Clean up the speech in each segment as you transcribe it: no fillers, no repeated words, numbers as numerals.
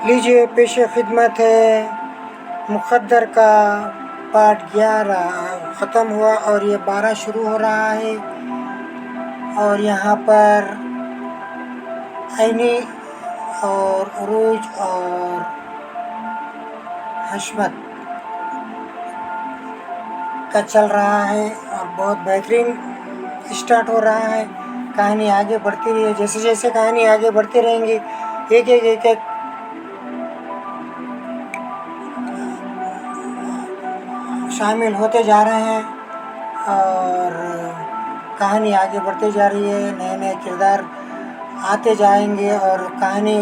लीजिए पेश खिदमत है मुक़द्दर का पार्ट 11 ख़त्म हुआ और ये 12 शुरू हो रहा है। और यहाँ पर ऐनी और उरूज और हशमत का चल रहा है और बहुत बेहतरीन स्टार्ट हो रहा है। कहानी आगे बढ़ती रही है। जैसे जैसे कहानी आगे बढ़ती रहेंगी एक शामिल होते जा रहे हैं और कहानी आगे बढ़ती जा रही है। नए नए किरदार आते जाएंगे और कहानी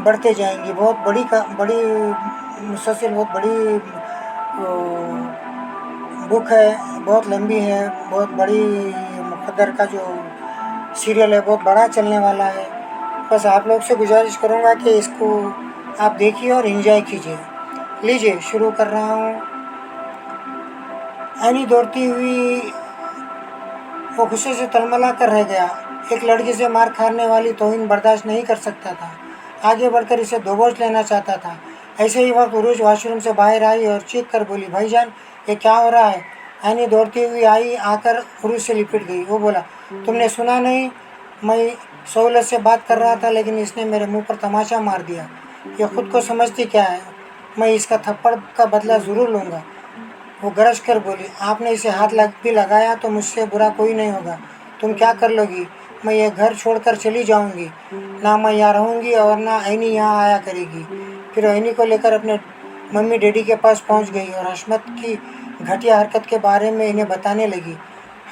बढ़ते जाएंगी। बहुत बड़ी मुसलसल बहुत बड़ी बुक है, बहुत लंबी है, बहुत बड़ी। मुक़द्दर का जो सीरियल है बहुत बड़ा चलने वाला है। बस आप लोग से गुजारिश करूँगा कि इसको आप देखिए और एंजॉय कीजिए। लीजिए शुरू कर रहा हूँ। ऐनी दौड़ती हुई वो गुस्से से तलमला कर रह गया। एक लड़की से मार खाने वाली तौहीन बर्दाश्त नहीं कर सकता था। आगे बढ़कर इसे दबोच लेना चाहता था। ऐसे ही वक्त उरूज वॉशरूम से बाहर आई और चीख कर बोली, भाईजान ये क्या हो रहा है? ऐनी दौड़ती हुई आई आकर उरूज से लिपट गई। वो बोला, तुमने सुना नहीं? मैं सहूलत से बात कर रहा था लेकिन इसने मेरे मुंह पर तमाचा मार दिया। ये खुद को समझती क्या है? मैं इसका थप्पड़ का बदला ज़रूर लूँगा। वो गरज कर बोली, आपने इसे हाथ भी लगाया तो मुझसे बुरा कोई नहीं होगा। तुम क्या कर लोगी? मैं ये घर छोड़कर चली जाऊंगी। ना मैं यहाँ रहूँगी और ना ऐनी यहाँ आया करेगी। फिर ऐनी को लेकर अपने मम्मी डैडी के पास पहुँच गई और हशमत की घटिया हरकत के बारे में इन्हें बताने लगी।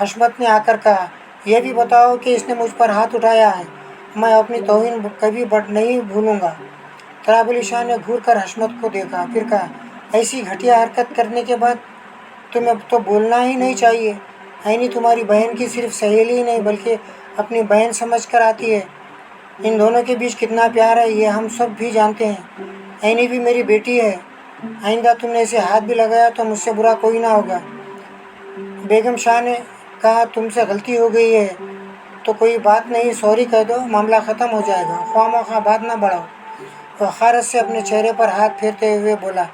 हशमत ने आकर कहा, यह भी बताओ कि इसने मुझ पर हाथ उठाया है। मैं अपनी तौहीन कभी नहीं भूलूँगा। तराबली शाह ने घूर कर हशमत को देखा, फिर कहा, ऐसी घटिया हरकत करने के बाद तुम्हें तो बोलना ही नहीं चाहिए। ऐनी तुम्हारी बहन की सिर्फ सहेली ही नहीं बल्कि अपनी बहन समझ कर आती है। इन दोनों के बीच कितना प्यार है ये हम सब भी जानते हैं। ऐनी भी मेरी बेटी है। आइंदा तुमने इसे हाथ भी लगाया तो मुझसे बुरा कोई ना होगा। बेगम शाह ने कहा, तुमसे गलती हो गई है तो कोई बात नहीं, सॉरी कह दो, मामला ख़त्म हो जाएगा। ख्वामोखा बात ना बढ़ाओ। वह खारत से अपने चेहरे पर हाथ फेरते हुए बोला,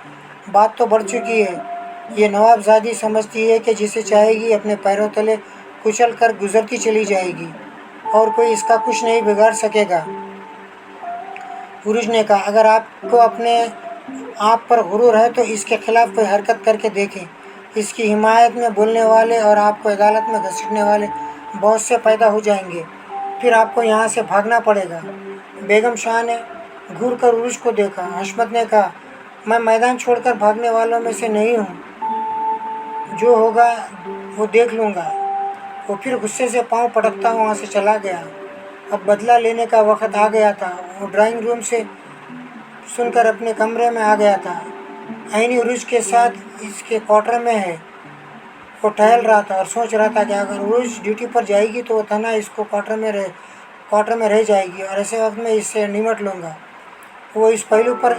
बात तो बढ़ चुकी है। ये नवाबजादी समझती है कि जिसे चाहेगी अपने पैरों तले कुचल कर गुजरती चली जाएगी और कोई इसका कुछ नहीं बिगाड़ सकेगा। उरूज ने कहा, अगर आपको अपने आप पर गुरूर है तो इसके खिलाफ कोई हरकत करके देखें। इसकी हिमायत में बोलने वाले और आपको अदालत में घसीटने वाले बहुत से पैदा हो जाएंगे। फिर आपको यहाँ से भागना पड़ेगा। बेगम शाह ने घूर कर उरूज को देखा। हशमत ने कहा, मैं मैदान छोड़कर भागने वालों में से नहीं हूँ। जो होगा वो देख लूँगा। वो फिर गुस्से से पाँव पटकता वहाँ से चला गया। अब बदला लेने का वक़्त आ गया था। वो ड्राइंग रूम से सुनकर अपने कमरे में आ गया था। ऐनी उरूज के साथ इसके क्वार्टर में है। वो टहल रहा था और सोच रहा था कि अगर उरूज ड्यूटी पर जाएगी तो वो तना इसको क्वार्टर में रह जाएगी और ऐसे वक्त में इससे निमट लूँगा। वो इस पहलू पर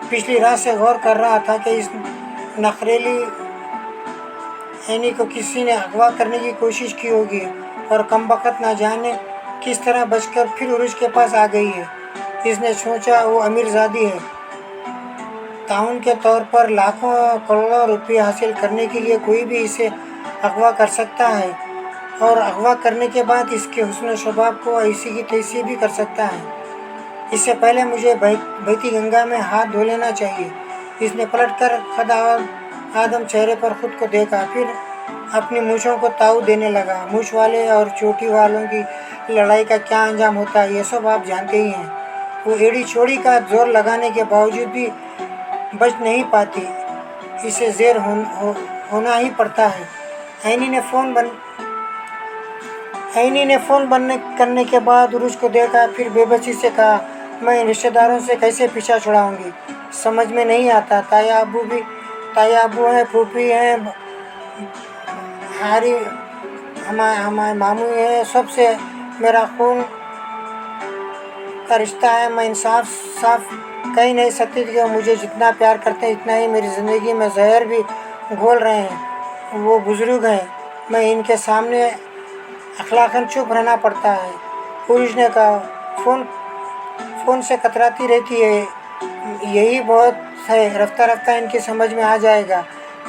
पिछली रात से गौर कर रहा था कि इस नखरेली ऐनी को किसी ने अगवा करने की कोशिश की होगी और कमबख्त ना जाने किस तरह बचकर फिर उरूज के पास आ गई है। इसने सोचा वो अमीरजादी है। ताउन के तौर पर लाखों करोड़ों रुपये हासिल करने के लिए कोई भी इसे अगवा कर सकता है और अगवा करने के बाद इसके हुस्न शबाब को ऐसी की तैसी भी कर सकता है। इससे पहले मुझे बहती गंगा में हाथ धो लेना चाहिए। इसने पलटकर खद आदम चेहरे पर खुद को देखा, फिर अपनी मूछों को ताऊ देने लगा। मूछ वाले और चोटी वालों की लड़ाई का क्या अंजाम होता है ये सब आप जानते ही हैं। वो एड़ी चोड़ी का जोर लगाने के बावजूद भी बच नहीं पाती। इसे ज़ेर होना ही पड़ता है। ऐनी ने फ़ोन बंद करने के बाद उरूज को देखा, फिर बेबसी से कहा, मैं रिश्तेदारों से कैसे पीछा छुड़ाऊंगी? समझ में नहीं आता। ताया अबू हैं, फूफी हैं, हारी हमारे मामू हैं, सबसे मेरा खून का रिश्ता है। मैं इंसाफ साफ कह नहीं सकती कि वो मुझे जितना प्यार करते हैं इतना ही मेरी ज़िंदगी में जहर भी घोल रहे हैं। वो बुज़ुर्ग हैं, मैं इनके सामने अखलाकन चुप रहना पड़ता है। उरूज ने कहा, फ़ोन से कतराती रहती है। यही बहुत है। रफ्ता रफ्ता इनकी समझ में आ जाएगा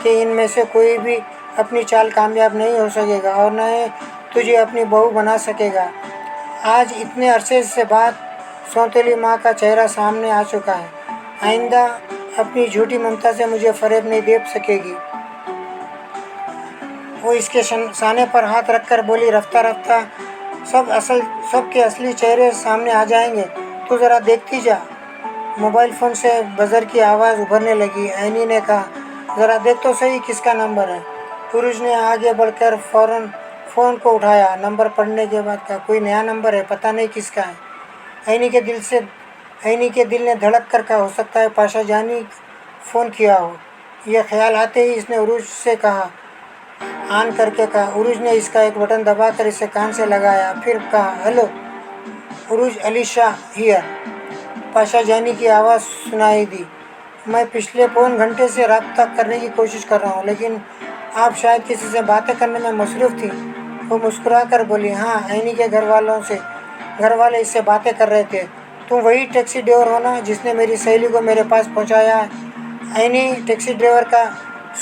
कि इनमें से कोई भी अपनी चाल कामयाब नहीं हो सकेगा और न ही तुझे अपनी बहू बना सकेगा। आज इतने अरसे से बाद सौतेली माँ का चेहरा सामने आ चुका है। आइंदा अपनी झूठी ममता से मुझे फरेब नहीं दे सकेगी। वो इसके साने पर हाथ रखकर बोली, रफ्ता रफ्ता सबके असली चेहरे सामने आ जाएंगे, तू ज़रा देखती जा। मोबाइल फ़ोन से बजर की आवाज़ उभरने लगी। ऐनी ने कहा, ज़रा देख तो सही किसका नंबर है। पुरुष ने आगे बढ़कर फ़ौरन फ़ोन को उठाया। नंबर पढ़ने के बाद कहा, कोई नया नंबर है, पता नहीं किसका है। ऐनी के दिल ने धड़क कर कहा, हो सकता है पाशा जानी फ़ोन किया हो। यह ख्याल आते ही इसने उरुज से कहा, ऑन करके कहा। उरुज ने इसका एक बटन दबाकर इसे कान से लगाया, फिर कहा, हेलो उरुज, अलीशा हियर। पाशा जानी की आवाज़ सुनाई दी। मैं पिछले पौन घंटे से रब्ता करने की कोशिश कर रहा हूँ, लेकिन आप शायद किसी से बातें करने में मसरूफ़ थी। वो मुस्कुरा कर बोली, हाँ, ऐनी के घर वाले इससे बातें कर रहे थे। तुम वही टैक्सी ड्राइवर हो ना जिसने मेरी सहेली को मेरे पास पहुँचाया है। ऐनी टैक्सी ड्राइवर का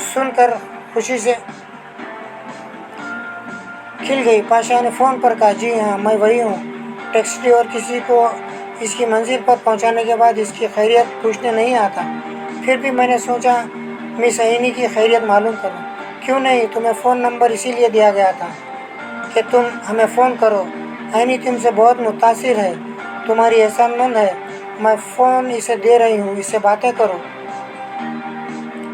सुनकर खुशी से खिल गई। पाशा ने फ़ोन पर कहा, जी हाँ, मैं वही हूँ। टैक्सी ड्राइवर किसी को इसकी मंजिल पर पहुँचाने के बाद इसकी खैरियत पूछने नहीं आता। फिर भी मैंने सोचा मिस ऐनी की खैरियत मालूम करूँ। क्यों नहीं, तुम्हें फ़ोन नंबर इसीलिए दिया गया था कि तुम हमें फ़ोन करो। ऐनी तुमसे बहुत मुतासिर है, तुम्हारी एहसानमंद है। मैं फ़ोन इसे दे रही हूँ, इससे बातें करो।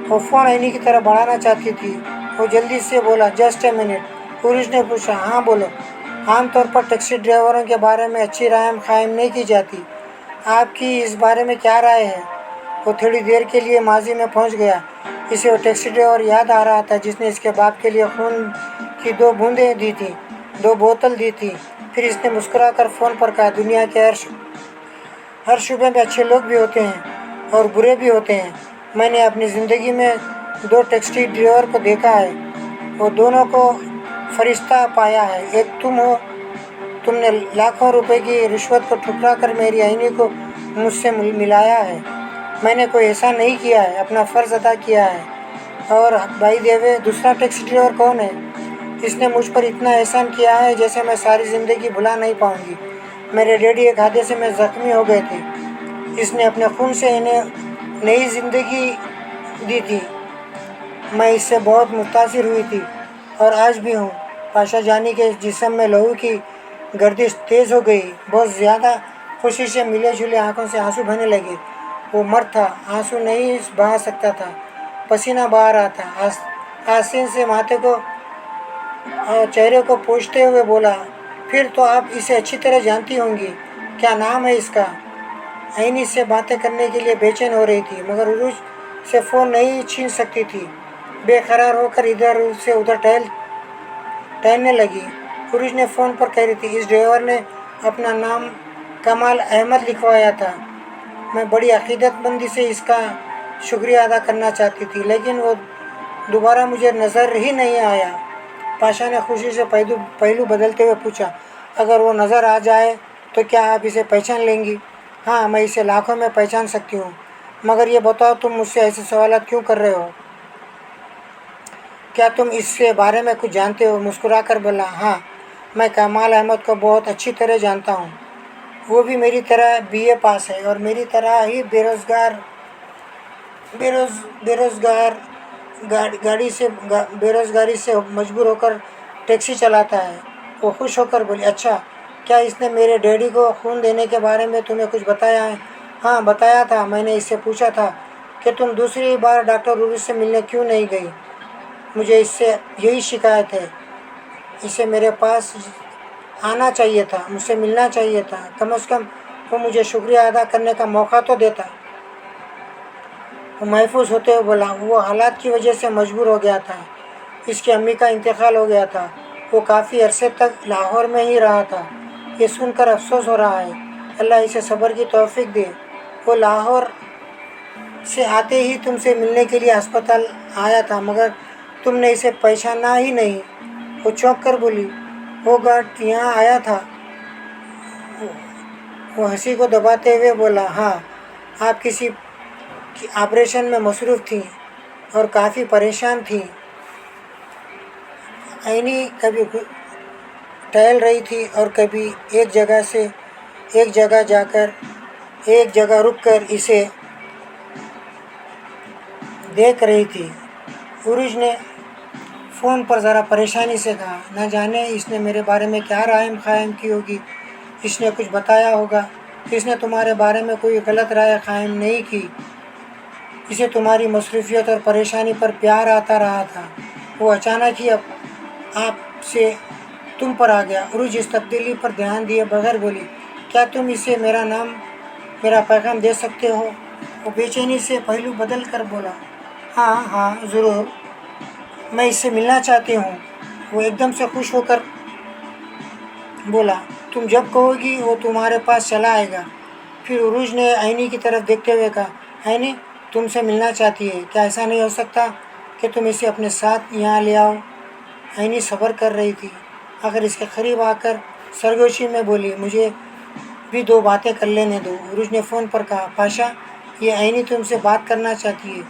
वो फ़ोन ऐनी की तरफ बढ़ाना चाहती थी। वो जल्दी से बोला, जस्ट ए मिनट। पुरुष ने पूछा, हाँ बोलो। आमतौर पर टैक्सी ड्राइवरों के बारे में अच्छी राय कायम नहीं की जाती, आपकी इस बारे में क्या राय है। वो थोड़ी देर के लिए माजी में पहुंच गया। इसे वो टैक्सी ड्राइवर याद आ रहा था जिसने इसके बाप के लिए खून की 2 बूंदें दी थी, 2 बोतल दी थी। फिर इसने मुस्कुरा कर फ़ोन पर कहा, दुनिया के हर शुबे में अच्छे लोग भी होते हैं और बुरे भी होते हैं। मैंने अपनी ज़िंदगी में 2 टैक्सी ड्राइवर को देखा है, वो दोनों को फरिश्ता पाया है। एक तुम हो, तुमने लाखों रुपए की रिश्वत को ठुकरा कर मेरी ऐनी को मुझसे मिलाया है। मैंने कोई ऐसा नहीं किया है, अपना फ़र्ज़ अदा किया है। और भाई देवे, दूसरा टैक्सी ड्राइवर कौन है? इसने मुझ पर इतना एहसान किया है जैसे मैं सारी ज़िंदगी भुला नहीं पाऊँगी। मेरे डैडी एक हादसे में ज़ख्मी हो गए थे। इसने अपने खून से इन्हें नई ज़िंदगी दी थी। मैं इससे बहुत मुतासिर हुई थी और आज भी हूँ। पाशा जानी के जिस्म में लहू की गर्दिश तेज़ हो गई। बहुत ज़्यादा खुशी से मिले जुले आंखों से आंसू बहने लगे। वो मर्द था, आंसू नहीं बहा सकता था, पसीना बहा रहा था। आसीन से माथे को चेहरे को पोंछते हुए बोला, फिर तो आप इसे अच्छी तरह जानती होंगी, क्या नाम है इसका? ऐनी से बातें करने के लिए बेचैन हो रही थी, मगर उरुज से फ़ोन नहीं छीन सकती थी। बेकरार होकर इधर से उधर टहलने लगी। उरुज ने फ़ोन पर कह रही थी, इस ड्राइवर ने अपना नाम कमाल अहमद लिखवाया था। मैं बड़ी अकीदतमंदी से इसका शुक्रिया अदा करना चाहती थी, लेकिन वो दोबारा मुझे नज़र ही नहीं आया। पाशा ने खुशी से पहलू बदलते हुए पूछा, अगर वो नज़र आ जाए तो क्या आप इसे पहचान लेंगी? हाँ, मैं इसे लाखों में पहचान सकती हूँ, मगर ये बताओ तुम मुझसे ऐसे सवालात क्यों कर रहे हो? क्या तुम इसके बारे में कुछ जानते हो? मुस्कुरा कर बोला, हाँ, मैं कमाल अहमद को बहुत अच्छी तरह जानता हूँ। वो भी मेरी तरह BA पास है और मेरी तरह ही बेरोज़गारी से मजबूर होकर टैक्सी चलाता है। वो खुश होकर बोली, अच्छा, क्या इसने मेरे डैडी को खून देने के बारे में तुम्हें कुछ बताया है? हाँ, बताया था। मैंने इससे पूछा था कि तुम दूसरी बार डॉक्टर उरुज से मिलने क्यों नहीं गई। मुझे इससे यही शिकायत है। इसे मेरे पास आना चाहिए था, मुझसे मिलना चाहिए था। कम से कम वो मुझे शुक्रिया अदा करने का मौका तो देता। वो महफूज होते हुए बोला, वो हालात की वजह से मजबूर हो गया था। इसकी अम्मी का इंतकाल हो गया था। वो काफ़ी अरसे तक लाहौर में ही रहा था। ये सुनकर अफसोस हो रहा है। अल्लाह इसे सब्र की तौफीक दे। वो लाहौर से आते ही तुमसे मिलने के लिए अस्पताल आया था, मगर तुमने इसे पहचाना ही नहीं। वो चौंक कर बोली, वो गार्ड यहाँ आया था? वो हंसी को दबाते हुए बोला, हाँ, आप किसी कि ऑपरेशन में मसरूफ़ थी और काफ़ी परेशान थी। ऐनी कभी टहल रही थी और कभी एक जगह से एक जगह जाकर एक जगह रुककर इसे देख रही थी। उरुज ने फ़ोन पर ज़रा परेशानी से कहा, न जाने इसने मेरे बारे में क्या राय क़ायम की होगी। इसने कुछ बताया होगा। इसने तुम्हारे बारे में कोई गलत राय क़ायम नहीं की। इसे तुम्हारी मसरूफ़ियत और परेशानी पर प्यार आता रहा था। वो अचानक ही अब आपसे तुम पर आ गया। उरुज इस तब्दीली पर ध्यान दिए बगैर बोली, क्या तुम इसे मेरा पैगाम दे सकते हो? वो बेचैनी से पहलू बदल कर बोला, हाँ हाँ ज़रूर, मैं इससे मिलना चाहती हूँ। वो एकदम से खुश होकर बोला, तुम जब कहोगी वो तुम्हारे पास चला आएगा। फिर उरुज ने ऐनी की तरफ देखते हुए कहा, ऐनी तुमसे मिलना चाहती है, क्या ऐसा नहीं हो सकता कि तुम इसे अपने साथ यहाँ ले आओ? ऐनी सब्र कर रही थी। आखिर इसके करीब आकर सरगोशी में बोली, मुझे भी 2 बातें कर लेने दो। उरुज ने फ़ोन पर कहा, पाशा ये ऐनी तुमसे बात करना चाहती है।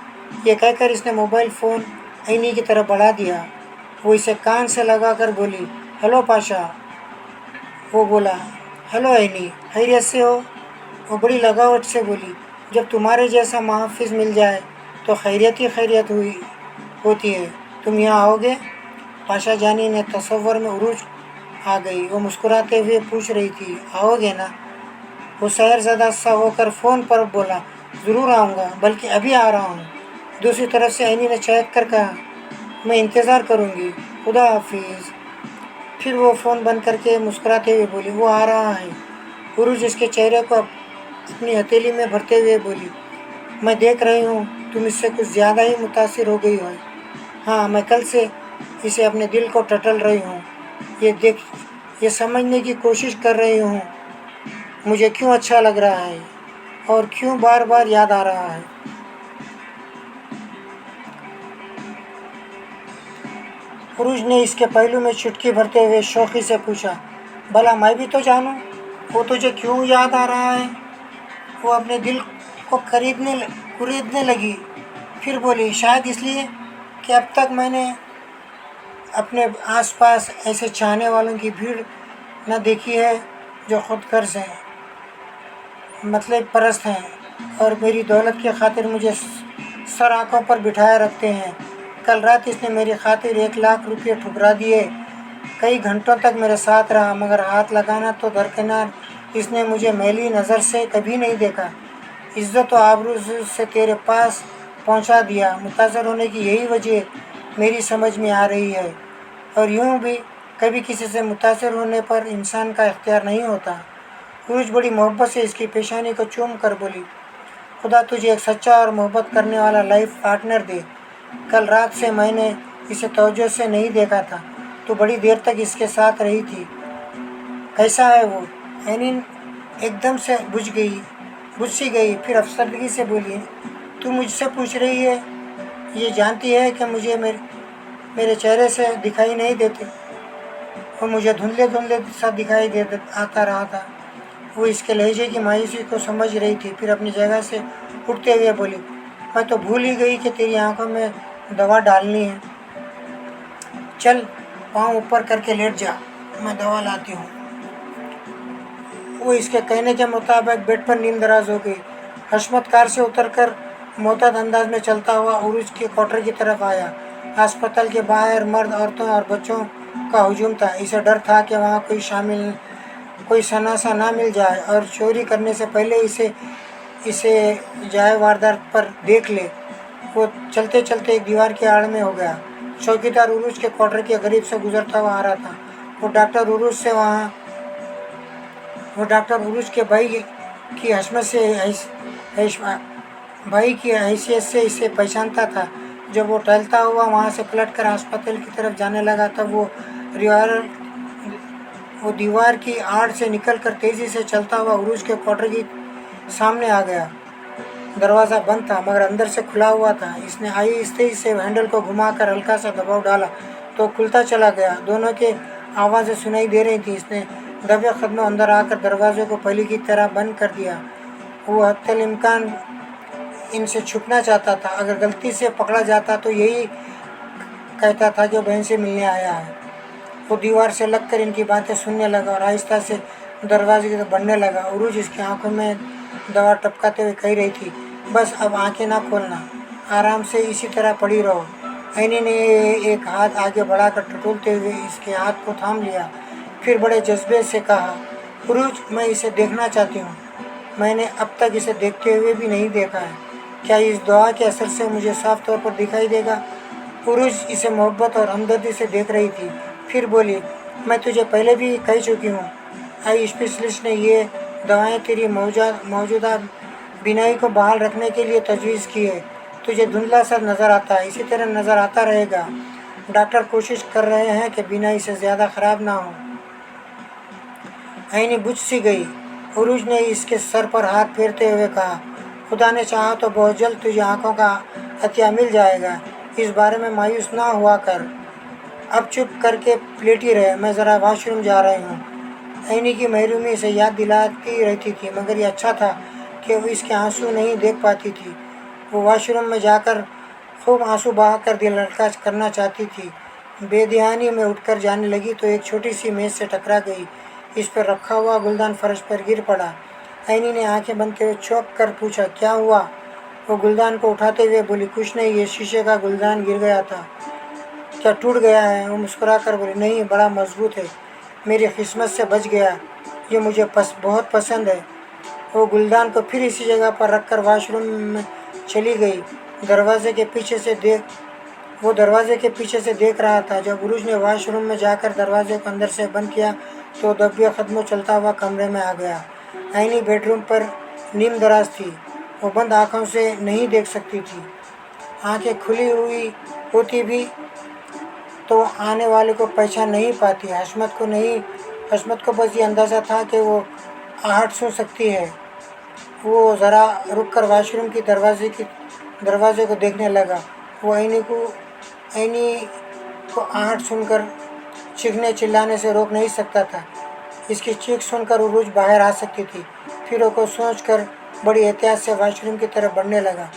ये कहकर इसने मोबाइल फ़ोन ऐनी की तरफ बढ़ा दिया। वो इसे कान से लगा कर बोली, हेलो पाशा। वो बोला, हेलो ऐनी, खैरियत से हो? वो बड़ी लगावट से बोली, जब तुम्हारे जैसा मुहफ़्फ़िज़ मिल जाए तो खैरियत ही खैरियत होती है। तुम यहाँ आओगे? पाशा जानी ने तसव्वुर में उरुज आ गई। वो मुस्कुराते हुए पूछ रही थी, आओगे ना? वो शहरज़दा सा होकर फ़ोन पर बोला, ज़रूर आऊँगा, बल्कि अभी आ रहा हूँ। दूसरी तरफ से ऐनी ने चहक कर कहा, मैं इंतज़ार करूँगी, खुदा हाफिज़। फिर वो फ़ोन बंद करके मुस्कुराते हुए बोली, वो आ रहा है। उरुज इसके चेहरे को अपनी हथेली में भरते हुए बोली, मैं देख रही हूँ तुम इससे कुछ ज़्यादा ही मुतासिर हो गई हो। हाँ, मैं कल से इसे अपने दिल को टटल रही हूँ। ये समझने की कोशिश कर रही हूँ मुझे क्यों अच्छा लग रहा है और क्यों बार बार याद आ रहा है। उरुज ने इसके पहलू में चुटकी भरते हुए शौक़ी से पूछा, भला मैं भी तो जानूं वो तुझे क्यों याद आ रहा है। वो अपने दिल को कुरेदने लगी। फिर बोली, शायद इसलिए कि अब तक मैंने अपने आसपास ऐसे चाहने वालों की भीड़ न देखी है जो खुदगर्ज़ हैं, मतलब परस्त हैं और मेरी दौलत की खातिर मुझे सर आँखों पर बिठाए रखते हैं। कल रात इसने मेरी खातिर 1 लाख रुपये ठुकरा दिए। कई घंटों तक मेरे साथ रहा, मगर हाथ लगाना तो दरकिनार इसने मुझे मैली नज़र से कभी नहीं देखा। इज़्ज़त और आबरू से तेरे पास पहुंचा दिया। मुतासर होने की यही वजह मेरी समझ में आ रही है। और यूँ भी कभी किसी से मुतासर होने पर इंसान का इख्तियार नहीं होता। उरुज बड़ी मोहब्बत से इसकी पेशानी को चूम कर बोली, खुदा तुझे एक सच्चा और मोहब्बत करने वाला लाइफ पार्टनर दे। कल रात से मैंने इसे तवज्जो से नहीं देखा था। तो बड़ी देर तक इसके साथ रही थी। कैसा है वो? ऐनी एकदम से बुझ सी गई। फिर अफसरदगी से बोली, तू मुझसे पूछ रही है? ये जानती है कि मुझे मेरे चेहरे से दिखाई नहीं देते और मुझे धुंधले धुंधले सा दिखाई आता रहा था। वो इसके लहजे की मायूसी को समझ रही थी। फिर अपनी जगह से उठते हुए बोली, मैं तो भूल ही गई कि तेरी आंखों में दवा डालनी है। चल पाँव ऊपर करके लेट जा, मैं दवा लाती हूँ। वो इसके कहने के मुताबिक बेड पर नींदराज हो गई। हशमत कार से उतरकर मोहतात अंदाज में चलता हुआ उरुज के क्वार्टर की तरफ आया। अस्पताल के बाहर मर्द, औरतों और बच्चों का हुजूम था। इसे डर था कि वहाँ कोई शनासा ना मिल जाए और चोरी करने से पहले इसे जाए वारदात पर देख ले। वो चलते चलते एक दीवार की आड़ में हो गया। चौकीदार उरुज के क्वार्टर के करीब से गुजरता हुआ आ रहा था। वो डॉक्टर उरुज के भाई की हैसियत से इसे पहचानता था। जब वो टहलता हुआ वहाँ से पलटकर अस्पताल की तरफ जाने लगा, तब वो दीवार की आड़ से निकलकर तेज़ी से चलता हुआ उरुज के क्वार्टर के सामने आ गया। दरवाज़ा बंद था, मगर अंदर से खुला हुआ था। इसने आहिस्ते से हैंडल को घुमाकर हल्का सा दबाव डाला तो खुलता चला गया। दोनों के आवाज़ें सुनाई दे रही थी। इसने दबे कदमों अंदर आकर दरवाजे को पहले की तरह बंद कर दिया। वो हत्तल इम्कान इनसे छुपना चाहता था। अगर गलती से पकड़ा जाता तो यही कहता था कि वो बहन से मिलने आया है। वो दीवार से लगकर इनकी बातें सुनने लगा और आहिस्ता से दरवाजे की तरफ बढ़ने लगा। उरूज इसकी आंखों में दवा टपकाते हुए कह रही थी, बस अब आंखें ना खोलना, आराम से इसी तरह पड़ी रहो। ऐनी ने एक हाथ आगे बढ़ाकर टटोलते हुए इसके हाथ को थाम लिया, फिर बड़े जज्बे से कहा, उरूज, मैं इसे देखना चाहती हूँ। मैंने अब तक इसे देखते हुए भी नहीं देखा है। क्या इस दुआ के असर से मुझे साफ तौर पर दिखाई देगा? उरूज इसे मोहब्बत और हमदर्दी से देख रही थी। फिर बोली, मैं तुझे पहले भी कह चुकी हूँ, आई स्पेशलिस्ट ने ये दवाएं तेरी मौजूदा बीनाई को बहाल रखने के लिए तजवीज़ की है। तुझे धुंधला सा नज़र आता है, इसी तरह नज़र आता रहेगा। डॉक्टर कोशिश कर रहे हैं कि बीनाई से ज़्यादा ख़राब ना हो। ऐनी बुझ सी गई। उरूज ने इसके सर पर हाथ फेरते हुए कहा, खुदा ने चाहा तो बहुत जल्द तुझे आँखों का अतिया मिल जाएगा। इस बारे में मायूस ना हुआ कर। अब चुप करके लेटी रहे, मैं ज़रा वॉशरूम जा रही हूँ। ऐनी की महरूमी इसे याद दिलाती रहती थी, मगर ये अच्छा था कि वो इसके आंसू नहीं देख पाती थी। वो वॉशरूम में जाकर खूब आंसू बहाकर दिल हल्का करना चाहती थी। बेध्यानी में उठकर जाने लगी तो एक छोटी सी मेज़ से टकरा गई। इस पर रखा हुआ गुलदान फर्श पर गिर पड़ा। ऐनी ने आंखें बंद किए चौंक कर पूछा, क्या हुआ? वो गुलदान को उठाते हुए बोली, कुछ नहीं, ये शीशे का गुलदान गिर गया था। क्या टूट गया है? वो मुस्कुरा कर बोली, नहीं, बड़ा मजबूत है, मेरी किस्मत से बच गया, ये मुझे बहुत पसंद है। वो गुलदान को फिर इसी जगह पर रखकर वॉशरूम में चली गई। दरवाजे के पीछे से देख रहा था। जब उरूज ने वॉशरूम में जाकर दरवाजे को अंदर से बंद किया तो दबिया कदमों चलता हुआ कमरे में आ गया। ऐनी बेडरूम पर नीम दराज थी। वो बंद आँखों से नहीं देख सकती थी। आंखें खुली हुई होती भी तो आने वाले को पहचान नहीं पाती। हशमत को बस ये अंदाज़ा था कि वो आहट सुन सकती है। वो ज़रा रुककर वॉशरूम की दरवाजे को देखने लगा। वो ऐनी को आहट सुनकर चीखने चिल्लाने से रोक नहीं सकता था। इसकी चीख सुनकर उरूज बाहर आ सकती थी। फिर वो सोचकर बड़ी एहतियात से वॉशरूम की तरफ बढ़ने लगा।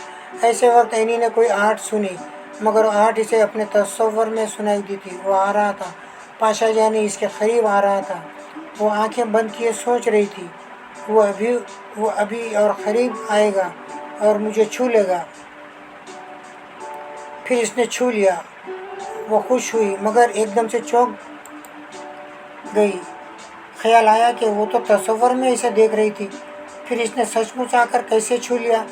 ऐसे वक्त ऐनी ने कोई आहट सुनी, मगर आहट इसे अपने तस्वर में सुनाई दी थी। वो आ रहा था, पाशा यानी इसके करीब आ रहा था। वो आंखें बंद किए सोच रही थी, वो अभी और करीब आएगा और मुझे छू लेगा। फिर इसने छू लिया। वो खुश हुई, मगर एकदम से चौंक गई। ख्याल आया कि वो तो तस्वर में इसे देख रही थी। फिर इसने सचमुच आकर कैसे छू लिया?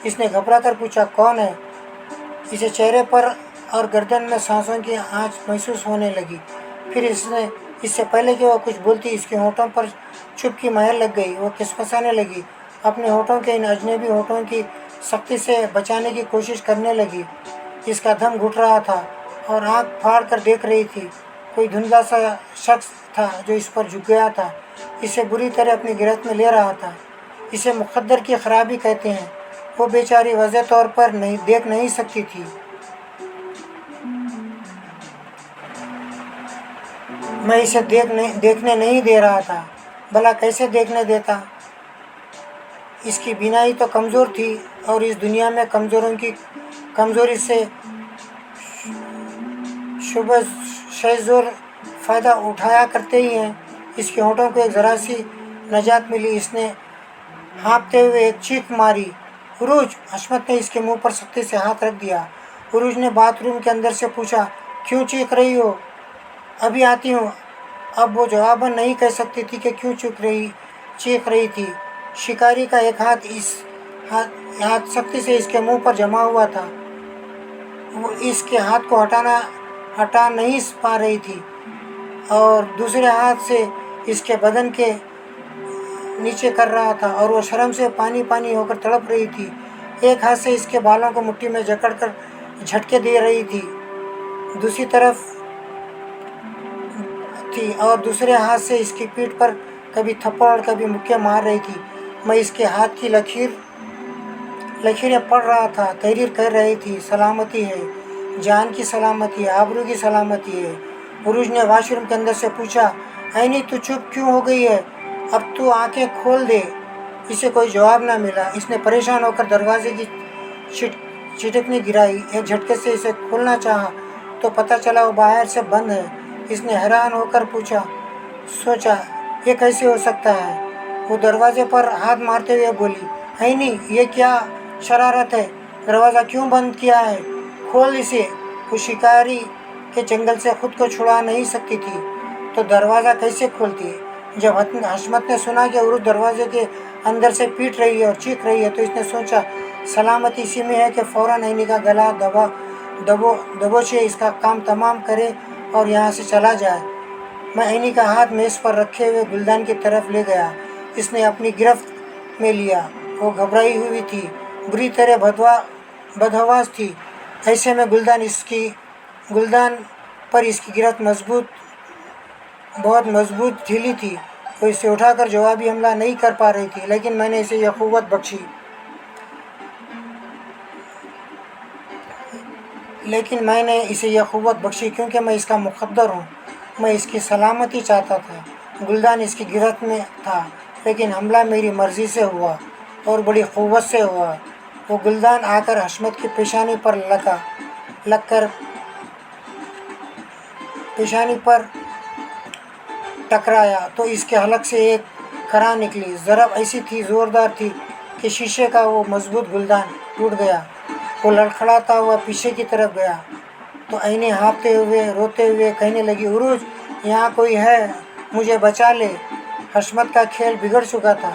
इसने घबरा कर पूछा, कौन है? इसे चेहरे पर और गर्दन में सांसों की आँच महसूस होने लगी। फिर इससे पहले कि वो कुछ बोलती, इसके होठों पर चुप महर लग गई। वो खिसखिसाने लगी, अपने होठों के इन अजनबी होठों की सख्ती से बचाने की कोशिश करने लगी। इसका दम घुट रहा था और आँख फाड़ कर देख रही थी। कोई धुंधला सा शख्स था जो इस पर झुक गया था, इसे बुरी तरह अपनी गिरफ्त में ले रहा था। इसे मुक़द्दर की खराबी कहते हैं। वो बेचारी वाज़ेह तौर पर देख नहीं सकती थी। मैं इसे देखने नहीं दे रहा था। भला कैसे देखने देता? इसकी बीनाई तो कमज़ोर थी और इस दुनिया में कमज़ोरों की कमज़ोरी से शुबह शेज़ोर फ़ायदा उठाया करते ही हैं। इसके होठों को एक ज़रा सी नजात मिली। इसने हाँफते हुए एक चीख मारी, उरूज! हशमत ने इसके मुंह पर सख्ती से हाथ रख दिया। उरूज ने बाथरूम के अंदर से पूछा, क्यों चीख रही हो? अभी आती हूँ। अब वो जवाबन नहीं कह सकती थी कि क्यों चीख रही थी। शिकारी का एक हाथ सख्ती से इसके मुंह पर जमा हुआ था। वो इसके हाथ को हटा नहीं पा रही थी और दूसरे हाथ से इसके बदन के नीचे कर रहा था और वो शर्म से पानी पानी होकर तड़प रही थी। एक हाथ से इसके बालों को मुट्ठी में जकड़कर झटके दे रही थी, दूसरी तरफ थी और दूसरे हाथ से इसकी पीठ पर कभी थप्पड़ और कभी मुक्के मार रही थी। मैं इसके हाथ की लकीरें पढ़ रहा था, तहरीर कर रही थी, सलामती है, जान की सलामती है, आबरू की सलामती है। उरूज ने वॉशरूम के अंदर से पूछा, ऐनी तू चुप क्यों हो गई है? अब तू आंखें खोल दे। इसे कोई जवाब ना मिला। इसने परेशान होकर दरवाजे की चिटकनी गिराई। एक झटके से इसे खोलना चाहा तो पता चला वो बाहर से बंद है। इसने हैरान होकर सोचा ये कैसे हो सकता है। वो दरवाजे पर हाथ मारते हुए बोली, ऐनी ये क्या शरारत है, दरवाज़ा क्यों बंद किया है, खोल इसे। वो शिकारी के जंगल से खुद को छुड़ा नहीं सकती थी तो दरवाज़ा कैसे खोलती। जब हशमत ने सुना कि उरुज दरवाजे के अंदर से पीट रही है और चीख रही है तो इसने सोचा सलामती इसी में है कि फ़ौरन ऐनी का गला दबोचे, इसका काम तमाम करे और यहाँ से चला जाए। मैं ऐनी का हाथ मेज़ पर रखे हुए गुलदान की तरफ ले गया। इसने अपनी गिरफ्त में लिया। वो घबराई हुई थी, बुरी तरह बदहवास थी। ऐसे में गुलदान पर इसकी गिरफ्त बहुत मजबूत ढीली थी। वो इसे उठाकर जवाबी हमला नहीं कर पा रही थी, लेकिन मैंने इसे यह क़ुव्वत बख्शी क्योंकि मैं इसका मुक़द्दर हूँ। मैं इसकी सलामती चाहता था। गुलदान इसकी गिरफ्त में था, लेकिन हमला मेरी मर्ज़ी से हुआ और बड़ी क़ुव्वत से हुआ। वो गुलदान आकर हशमत की पेशानी पर टकराया तो इसके हलक से एक करा निकली। ज़रब ऐसी थी, ज़ोरदार थी कि शीशे का वो मजबूत गुलदान टूट गया। वो लड़खड़ाता हुआ पीछे की तरफ गया तो ऐनी हाँफते हुए रोते हुए कहने लगी, उरुज यहाँ कोई है, मुझे बचा ले। हशमत का खेल बिगड़ चुका था।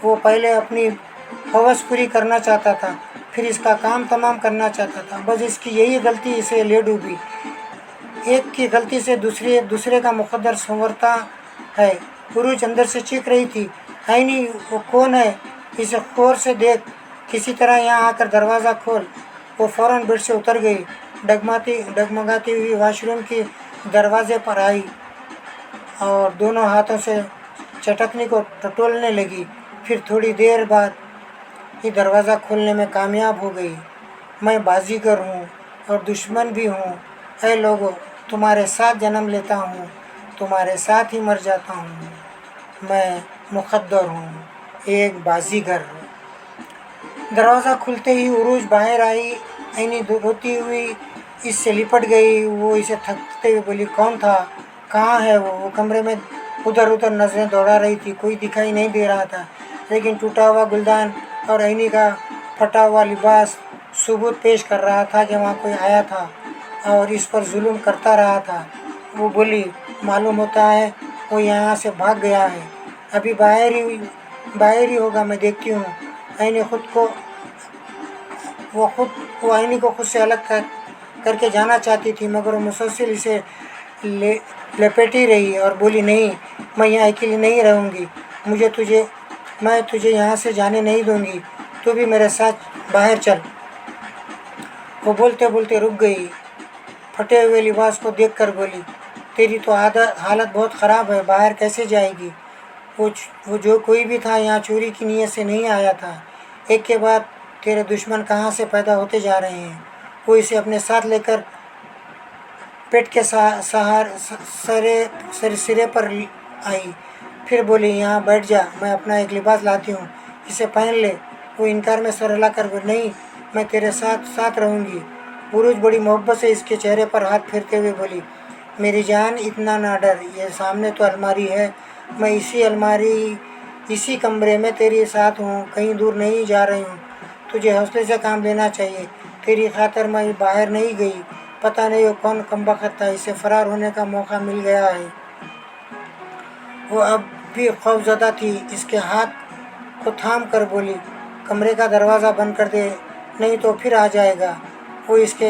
वो पहले अपनी हवस पूरी करना चाहता था, फिर इसका काम तमाम करना चाहता था। बस इसकी यही गलती इसे ले डूबी। एक की गलती से दूसरे का मुक़द्दर संवरता है। उरुज अंदर से चीख रही थी, ऐनी वो कौन है, इसे गौर से देख, किसी तरह यहाँ आकर दरवाज़ा खोल। वो फ़ौरन बेड से उतर गई, डगमगाती हुई वॉशरूम के दरवाजे पर आई और दोनों हाथों से चटकनी को टटोलने लगी। फिर थोड़ी देर बाद ये दरवाज़ा खोलने में कामयाब हो गई। मैं बाजीगर हूँ और दुश्मन भी हूँ। ऐ लोगों, तुम्हारे साथ जन्म लेता हूँ, तुम्हारे साथ ही मर जाता हूँ। मैं मुक़द्दर हूँ, एक बाजीगर। दरवाज़ा खुलते ही उरुज बाहर आई। ऐनी रोती हुई इससे लिपट गई। वो इसे थकते हुए बोली, कौन था, कहाँ है वो कमरे में उधर उधर नज़रें दौड़ा रही थी। कोई दिखाई नहीं दे रहा था, लेकिन टूटा हुआ गुलदान और ऐनी का फटा हुआ लिबास सबूत पेश कर रहा था कि वहाँ कोई आया था और इस पर जुल्म करता रहा था। वो बोली, मालूम होता है वो यहाँ से भाग गया है, अभी बाहर ही होगा, मैं देखती हूँ। ऐनी वो ऐनी को खुद से अलग करके जाना चाहती थी, मगर वो मुसलसल इसे लपेटी रही और बोली, नहीं, मैं यहाँ अकेली नहीं रहूँगी, मैं तुझे यहाँ से जाने नहीं दूँगी, तू भी मेरे साथ बाहर चल। वो बोलते बोलते रुक गई। फटे हुए लिबास को देखकर बोली, तेरी तो हालत बहुत ख़राब है, बाहर कैसे जाएगी। वो जो कोई भी था यहाँ चोरी की नीयत से नहीं आया था। एक के बाद तेरे दुश्मन कहाँ से पैदा होते जा रहे हैं। वो इसे अपने साथ लेकर पेट के सिरे पर आई। फिर बोली, यहाँ बैठ जा, मैं अपना एक लिबास लाती हूँ, इसे पहन ले। वो इनकार में सर हिलाकर बोली, नहीं, मैं तेरे साथ रहूँगी। उरुज बड़ी मोहब्बत से इसके चेहरे पर हाथ फेरते हुए बोली, मेरी जान, इतना ना डर, ये सामने तो अलमारी है, मैं इसी कमरे में तेरे साथ हूँ, कहीं दूर नहीं जा रही हूँ। तुझे हौसले से काम लेना चाहिए। तेरी खातिर मैं बाहर नहीं गई, पता नहीं वो कौन कमबख्त था, इसे फ़रार होने का मौका मिल गया है। वो अब भी खौफज़दा थी। इसके हाथ को थाम कर बोली, कमरे का दरवाज़ा बंद कर दे, नहीं तो फिर आ जाएगा। वो इसके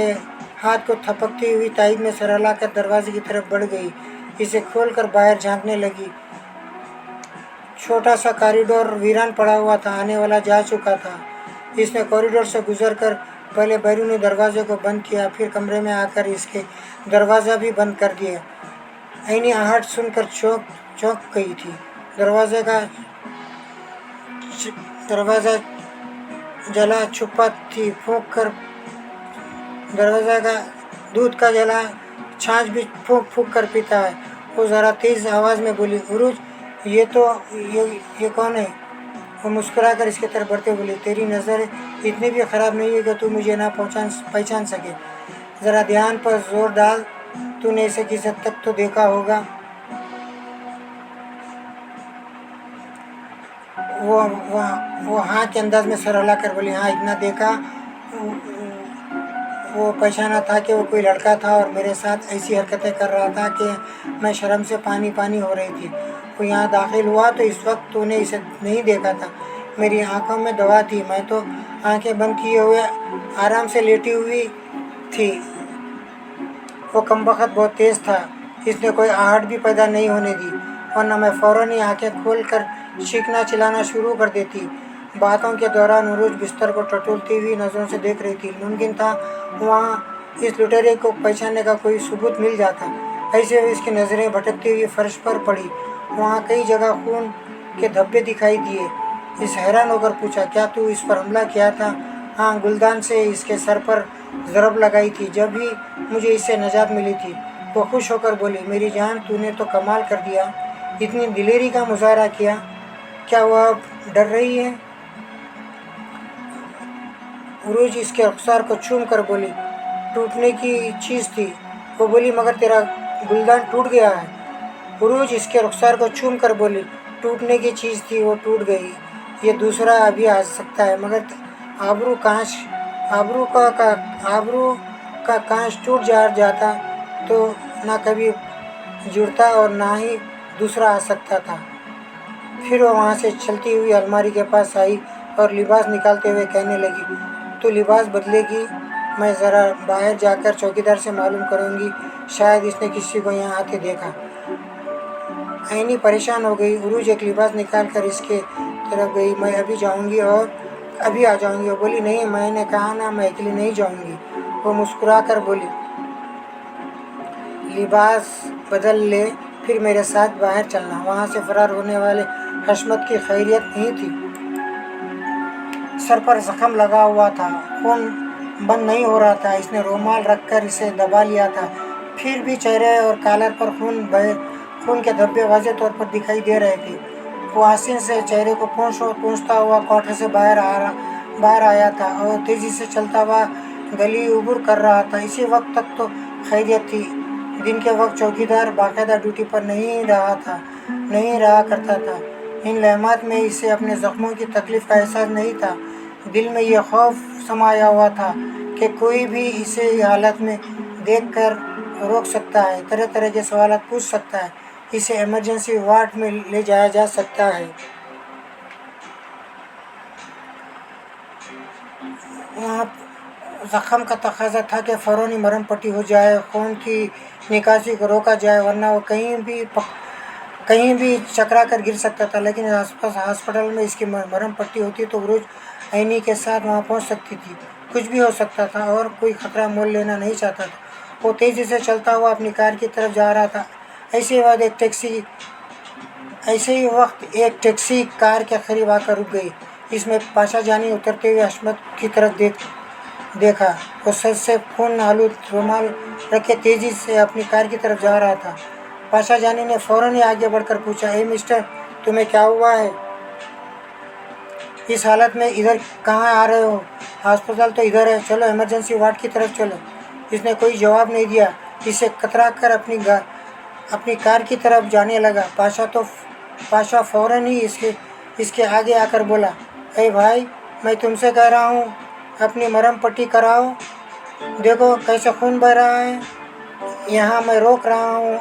हाथ को थपकती हुई तायद में सर हिलाकर दरवाजे की तरफ बढ़ गई। इसे खोलकर बाहर झांकने लगी। छोटा सा कॉरिडोर वीरान पड़ा हुआ था, आने वाला जा चुका था। इसने कॉरिडोर से गुजरकर पहले बैरूनी दरवाजे को बंद किया, फिर कमरे में आकर इसके दरवाज़ा भी बंद कर दिया। ऐनी आहट सुनकर चौंक गई थी। दरवाज़ा जला छुपा थी, फूंक कर दरवाज़ा का दूध का जला छाछ भी फूंक कर पीता है। वो ज़रा तेज़ आवाज़ में बोली, उरुज, ये कौन है। वो मुस्कुराकर इसके तरफ बढ़ते बोली, तेरी नज़र इतनी भी ख़राब नहीं है कि तू मुझे ना पहचान सके। ज़रा ध्यान पर जोर डाल, तूने इसे किस हद तक तो देखा होगा। वो हाँ के अंदाज में सर हिलाकर बोली, हाँ इतना देखा। वो पहचाना था कि वो कोई लड़का था और मेरे साथ ऐसी हरकतें कर रहा था कि मैं शर्म से पानी पानी हो रही थी। वो यहाँ दाखिल हुआ तो इस वक्त तूने इसे नहीं देखा था। मेरी आंखों में दवा थी, मैं तो आंखें बंद किए हुए आराम से लेटी हुई थी। वो कमबख्त बहुत तेज़ था, इसने कोई आहट भी पैदा नहीं होने दी, वरना मैं फ़ौरन ही आंखें खोल कर चीखना चिल्लाना शुरू कर देती। बातों के दौरान उरूज बिस्तर को टटोलती हुई नज़रों से देख रही थी। मुमकिन था वहाँ इस लुटेरे को पहचानने का कोई सबूत मिल जाता। ऐसे हुए इसकी नज़रें भटकती हुई फर्श पर पड़ी। वहाँ कई जगह खून के धब्बे दिखाई दिए। इस हैरान होकर पूछा, क्या तू इस पर हमला किया था? हाँ, गुलदान से इसके सर पर ज़रब लगाई थी, जब ही मुझे इससे निजात मिली थी। वो खुश होकर बोली, मेरी जान, तूने तो कमाल कर दिया, इतनी दिलेरी का मुजाहरा किया। क्या वह अब डर रही है? उरूज इसके रुखसार को चूम कर बोली, टूटने की चीज़ थी। वो बोली, मगर तेरा गुलदान टूट गया है। उरूज इसके रुखसार को चूम कर बोली, टूटने की चीज़ थी, वो टूट गई। ये दूसरा अभी आ सकता है, मगर आबरू का कांच टूट जाता तो ना कभी जुड़ता और ना ही दूसरा आ सकता था। फिर वो वहाँ से चलती हुई अलमारी के पास आई और लिबास निकालते हुए कहने लगी, तो लिबास बदलेगी? मैं ज़रा बाहर जाकर चौकीदार से मालूम करूँगी, शायद इसने किसी को यहाँ आते देखा। ऐनी परेशान हो गई। उरूज एक लिबास निकाल कर इसके तरफ गई। मैं अभी जाऊँगी और अभी आ जाऊँगी। वो बोली, नहीं, मैंने कहा ना, मैं अकेली नहीं जाऊँगी। वो मुस्कुरा कर बोली, लिबास बदल ले, फिर मेरे साथ बाहर चलना। वहाँ से फरार होने वाले हशमत की खैरियत नहीं थी। सर पर जख्म लगा हुआ था, खून बंद नहीं हो रहा था। इसने रुमाल रखकर इसे दबा लिया था, फिर भी चेहरे और कॉलर पर खून के धब्बे वाज़ेह तौर पर दिखाई दे रहे थे। वो हसीन से चेहरे को पोंछता हुआ कोठे से बाहर आया था और तेज़ी से चलता हुआ गली उबूर कर रहा था। इसी वक्त तक तो खैरियत थी। दिन के वक्त चौकीदार बाकायदा ड्यूटी पर नहीं रहा करता था। इन लम्हात में इसे अपने ज़ख्मों की तकलीफ़ का एहसास नहीं था। दिल में यह खौफ समाया हुआ था कि कोई भी इसे हालत में देखकर रोक सकता है, तरह तरह के सवाल पूछ सकता है, इसे इमरजेंसी वार्ड में ले जाया जा सकता है। वहाँ ज़ख्म का तकाजा था कि फ़ौरन मरहम पट्टी हो जाए, खून की निकासी को रोका जाए, वरना वो कहीं भी चकरा कर गिर सकता था। लेकिन आसपास हॉस्पिटल में इसकी मरहम पट्टी होती तो उरूज ऐनी के साथ वहाँ पहुँच सकती थी। कुछ भी हो सकता था और कोई ख़तरा मोल लेना नहीं चाहता था। वो तेज़ी से चलता हुआ अपनी कार की तरफ जा रहा था। ऐसे ही वक्त एक टैक्सी कार के करीब आकर रुक गई। इसमें पाशा जानी उतरते हुए हशमत की तरफ देखा। वो सर से खून आलूद रुमाल रखे तेज़ी से अपनी कार की तरफ जा रहा था। पाशा जानी ने फ़ौरन ही आगे बढ़कर पूछा, ए मिस्टर, तुम्हें क्या हुआ है? इस हालत में इधर कहाँ आ रहे हो? अस्पताल तो इधर है, चलो इमरजेंसी वार्ड की तरफ चलो। इसने कोई जवाब नहीं दिया। इसे कतरा कर अपनी कार की तरफ जाने लगा। पाशा फ़ौरन ही इसके आगे आकर बोला, ए भाई, मैं तुमसे कह रहा हूँ, अपनी मरहम पट्टी कराओ। देखो कैसे खून बह रहा है। यहाँ मैं रोक रहा हूँ,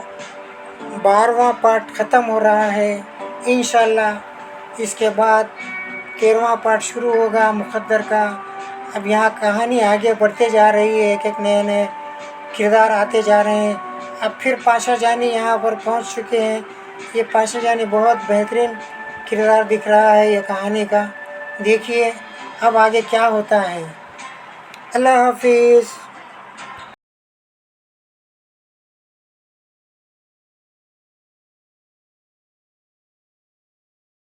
12वां पार्ट ख़त्म हो रहा है। इंशाल्लाह इसके बाद 13वां पार्ट शुरू होगा मुक़द्दर का। अब यहाँ कहानी आगे बढ़ते जा रही है, एक एक नए किरदार आते जा रहे हैं। अब फिर पाशा जानी यहाँ पर पहुँच चुके हैं। ये पाशा जानी बहुत बेहतरीन किरदार दिख रहा है ये कहानी का। देखिए अब आगे क्या होता है। अल्लाह हाफिज़।